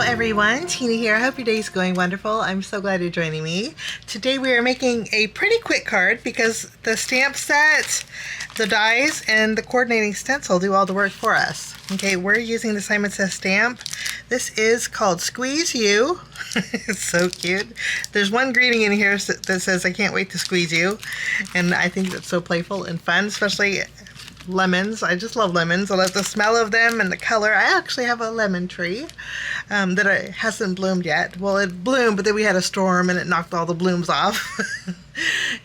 everyone, Tina here. I hope your day's going wonderful. I'm so glad you're joining me. Today we are making a pretty quick card because the stamp set, the dies, and the coordinating stencil do all the work for us. Okay, we're using the Simon Says stamp. This is called Squeeze You. It's so cute. There's one greeting in here that says, I can't wait to squeeze you. And I think that's so playful and fun, especially lemons. I just love lemons. I love the smell of them and the color. I actually have a lemon tree that hasn't bloomed yet. Well, it bloomed, but then we had a storm and it knocked all the blooms off.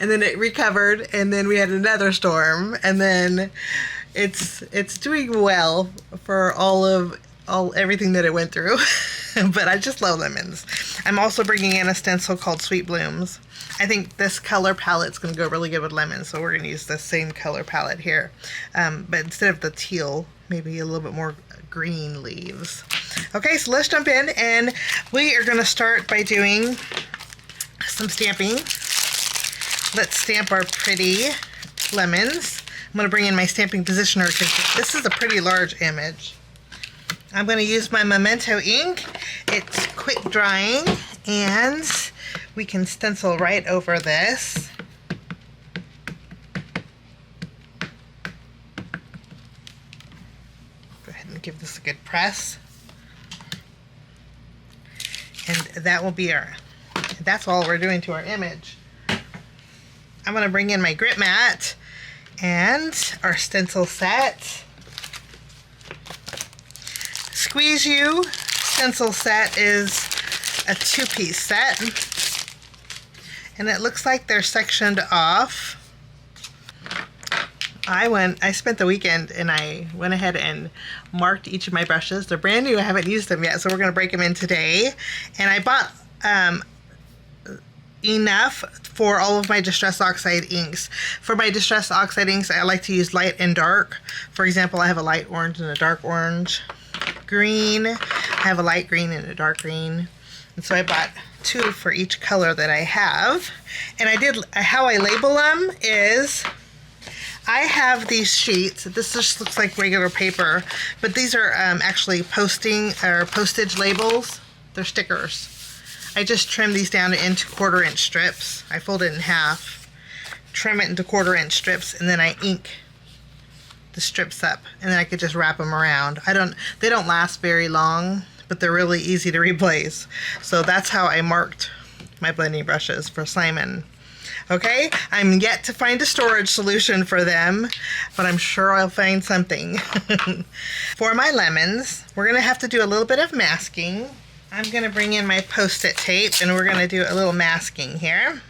And then it recovered, and then we had another storm, and then it's doing well for everything that it went through. But I just love lemons. I'm also bringing in a stencil called Sweet Blooms. I think this color palette's going to go really good with lemons, so we're going to use the same color palette here. But instead of the teal, maybe a little bit more green leaves. Okay, so let's jump in, and we are going to start by doing some stamping. Let's stamp our pretty lemons. I'm going to bring in my stamping positioner because this is a pretty large image. I'm going to use my Memento ink. It's quick drying, and we can stencil right over this. Go ahead and give this a good press. And that will be that's all we're doing to our image. I'm going to bring in my grip mat and our stencil set. Squeeze You stencil set is a two-piece set, and it looks like they're sectioned off. I spent the weekend and I went ahead and marked each of my brushes. They're brand new. I haven't used them yet, so we're going to break them in today. And I bought enough for all of my Distress Oxide inks. For my Distress Oxide inks, I like to use light and dark. For example, I have a light orange and a dark orange. Green, I have a light green and a dark green. And so I bought two for each color that I have. And how I label them is, I have these sheets. This just looks like regular paper, but these are actually postage labels. They're stickers. I just trim these down into 1/4 inch strips. I fold it in half, trim it into 1/4 inch strips, and then I ink the strips up, and then I could just wrap them around. They don't last very long, but they're really easy to replace. So that's how I marked my blending brushes for Simon. Okay, I'm yet to find a storage solution for them, but I'm sure I'll find something. For my lemons, we're gonna have to do a little bit of masking. I'm gonna bring in my Post-it tape, and we're gonna do a little masking here.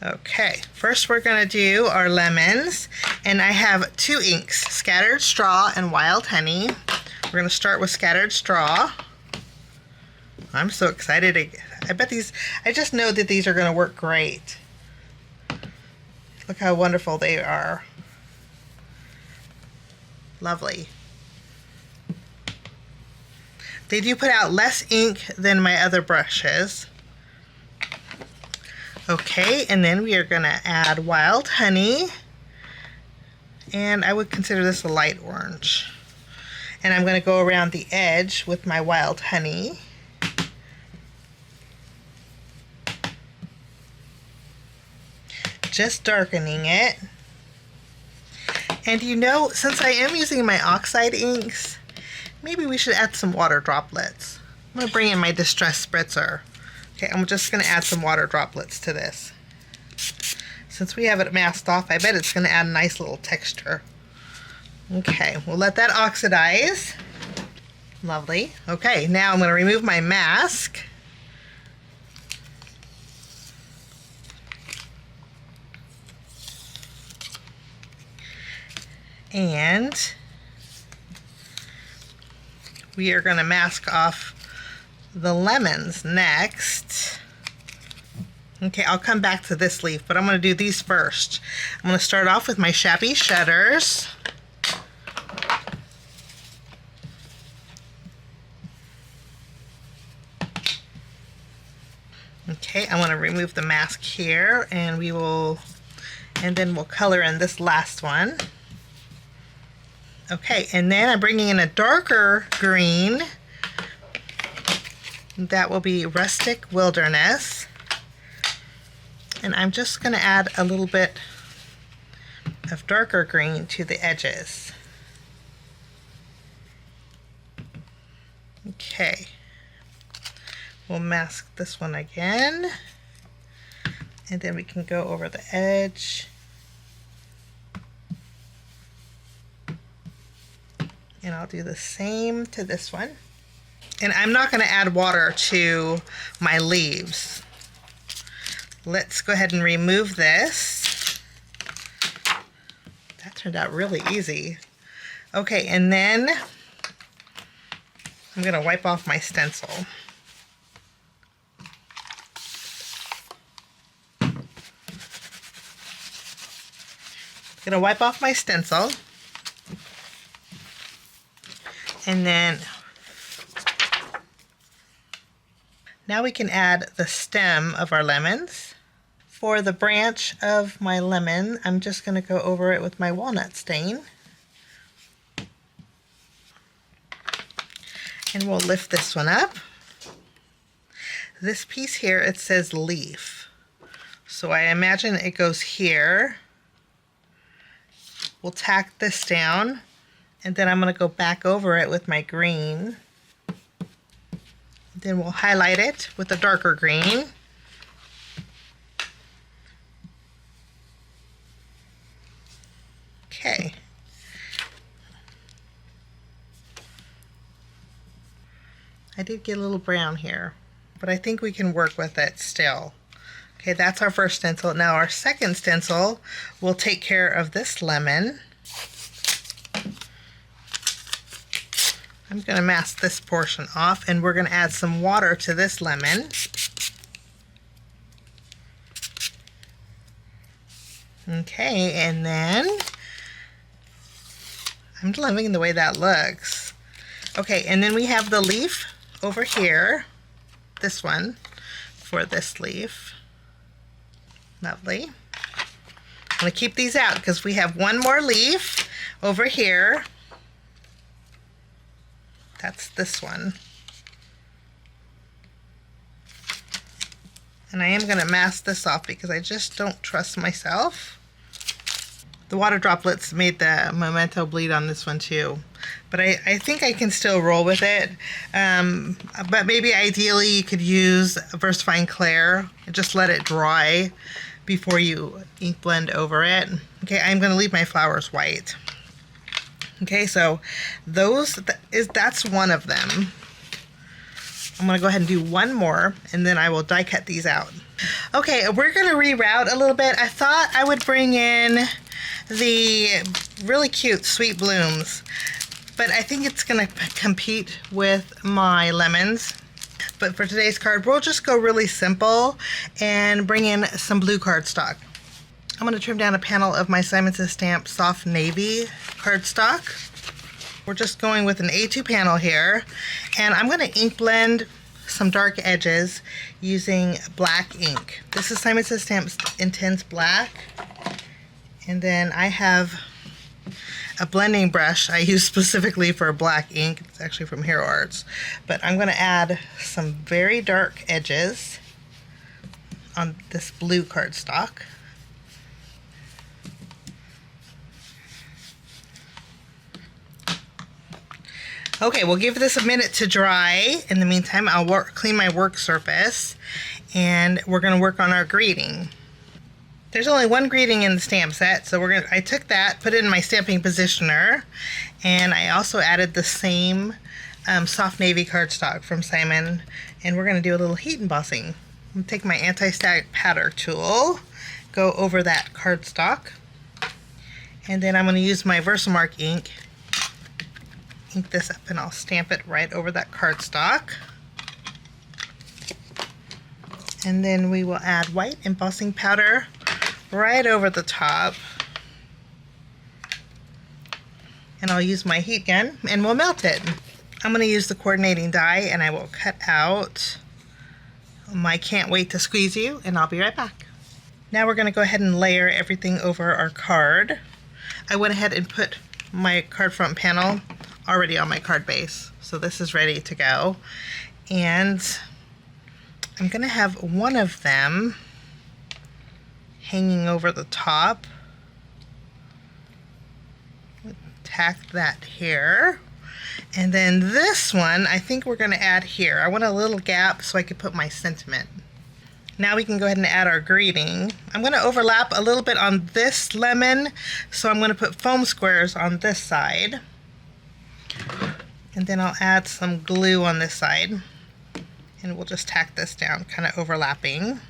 Okay, first we're going to do our lemons, and I have 2 inks, Scattered Straw and Wild Honey. We're going to start with Scattered Straw. I'm so excited. I just know that these are going to work great. Look how wonderful they are. Lovely. They do put out less ink than my other brushes. Okay, and then we are going to add Wild Honey, and I would consider this a light orange. And I'm going to go around the edge with my Wild Honey. Just darkening it. And since I am using my oxide inks, maybe we should add some water droplets. I'm going to bring in my Distress Spritzer. Okay, I'm just going to add some water droplets to this. Since we have it masked off, I bet it's going to add a nice little texture. Okay, we'll let that oxidize. Lovely. Okay, now I'm going to remove my mask. And we are going to mask off the lemons next. Okay, I'll come back to this leaf, but I'm going to do these first. I'm going to start off with my Shabby Shutters. Okay, I want to remove the mask here, and then we'll color in this last one. Okay, and then I'm bringing in a darker green. That will be Rustic Wilderness. And I'm just going to add a little bit of darker green to the edges. Okay. We'll mask this one again. And then we can go over the edge. And I'll do the same to this one. And I'm not going to add water to my leaves. Let's go ahead and remove this. That turned out really easy. Okay, and then I'm going to wipe off my stencil. I'm going to wipe off my stencil. And then now we can add the stem of our lemons. For the branch of my lemon, I'm just going to go over it with my walnut stain. And we'll lift this one up. This piece here, it says leaf. So I imagine it goes here. We'll tack this down. And then I'm going to go back over it with my green. Then we'll highlight it with a darker green. Okay. I did get a little brown here, but I think we can work with it still. Okay, that's our first stencil. Now our second stencil will take care of this lemon. I'm going to mask this portion off, and we're going to add some water to this lemon. Okay, and then I'm loving the way that looks. Okay, and then we have the leaf over here. This one for this leaf. Lovely. I'm going to keep these out because we have one more leaf over here. That's this one. And I am going to mask this off because I just don't trust myself. The water droplets made the memento bleed on this one too. But I think I can still roll with it. But maybe ideally you could use VersaFine Clair and just let it dry before you ink blend over it. Okay, I'm going to leave my flowers white. Okay, so that's one of them. I'm going to go ahead and do one more, and then I will die cut these out. Okay, we're going to reroute a little bit. I thought I would bring in the really cute Sweet Blooms, but I think it's going to compete with my lemons. But for today's card, we'll just go really simple and bring in some blue cardstock. I'm going to trim down a panel of my Simon Says Stamp Soft Navy cardstock. We're just going with an A2 panel here, and I'm going to ink blend some dark edges using black ink. This is Simon Says Stamp Intense Black, and then I have a blending brush I use specifically for black ink. It's actually from Hero Arts, but I'm going to add some very dark edges on this blue cardstock. Okay, we'll give this a minute to dry. In the meantime, I'll clean my work surface, and we're going to work on our greeting. There's only one greeting in the stamp set, so I took that, put it in my stamping positioner, and I also added the same soft navy cardstock from Simon, and we're going to do a little heat embossing. I'm going to take my anti-static pattern tool, go over that cardstock, and then I'm going to use my Versamark ink. Ink this up, and I'll stamp it right over that cardstock. And then we will add white embossing powder right over the top. And I'll use my heat gun and we'll melt it. I'm going to use the coordinating die, and I will cut out my Can't Wait to Squeeze You, and I'll be right back. Now we're going to go ahead and layer everything over our card. I went ahead and put my card front panel already on my card base. So this is ready to go. And I'm going to have one of them hanging over the top. Tack that here. And then this one, I think we're going to add here. I want a little gap so I can put my sentiment. Now we can go ahead and add our greeting. I'm going to overlap a little bit on this lemon, so I'm going to put foam squares on this side. And then I'll add some glue on this side. And we'll just tack this down, kind of overlapping.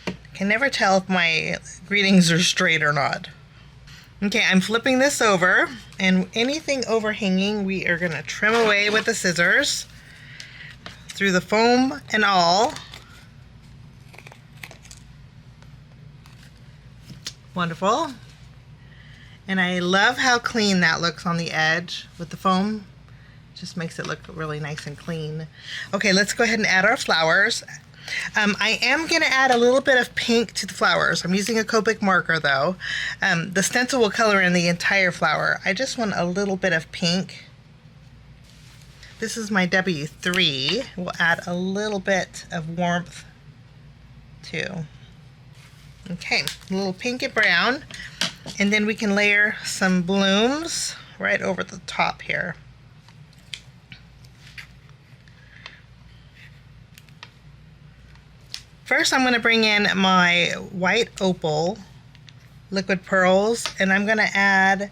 I can never tell if my greetings are straight or not. Okay, I'm flipping this over, and anything overhanging we are going to trim away with the scissors through the foam and all. Wonderful. And I love how clean that looks on the edge with the foam. Just makes it look really nice and clean. Okay, let's go ahead and add our flowers. I am going to add a little bit of pink to the flowers. I'm using a Copic marker though. The stencil will color in the entire flower. I just want a little bit of pink. This is my W3. We'll add a little bit of warmth too. Okay, a little pink and brown. And then we can layer some blooms right over the top here. First, I'm going to bring in my white opal liquid pearls, and I'm going to add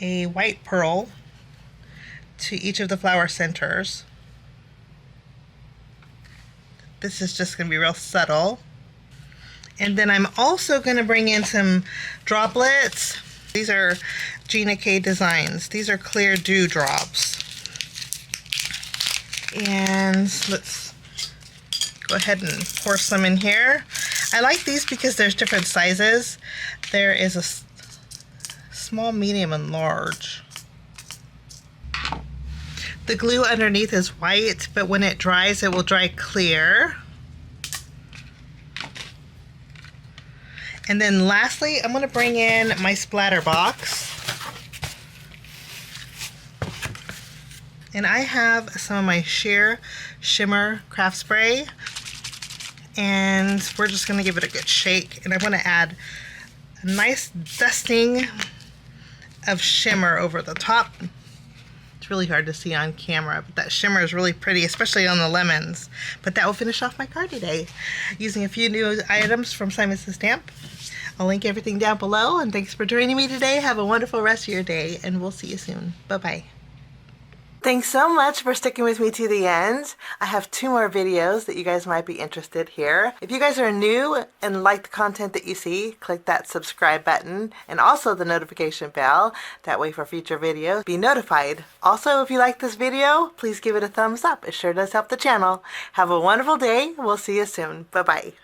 a white pearl to each of the flower centers. This is just going to be real subtle. And then I'm also going to bring in some droplets. These are Gina K Designs. These are clear dewdrops. And let's go ahead and pour some in here. I like these because there's different sizes. There is a small, medium, and large. The glue underneath is white, but when it dries, it will dry clear. And then lastly, I'm going to bring in my splatter box. And I have some of my sheer Shimmer craft spray. And we're just going to give it a good shake. And I'm going to add a nice dusting of shimmer over the top. It's really hard to see on camera, but that shimmer is really pretty, especially on the lemons. But that will finish off my card today, using a few new items from Simon Says Stamp. I'll link everything down below, and thanks for joining me today. Have a wonderful rest of your day, and we'll see you soon. Bye-bye. Thanks so much for sticking with me to the end. I have 2 more videos that you guys might be interested here. If you guys are new and like the content that you see, click that subscribe button and also the notification bell. That way for future videos, be notified. Also, if you like this video, please give it a thumbs up. It sure does help the channel. Have a wonderful day. We'll see you soon. Bye-bye.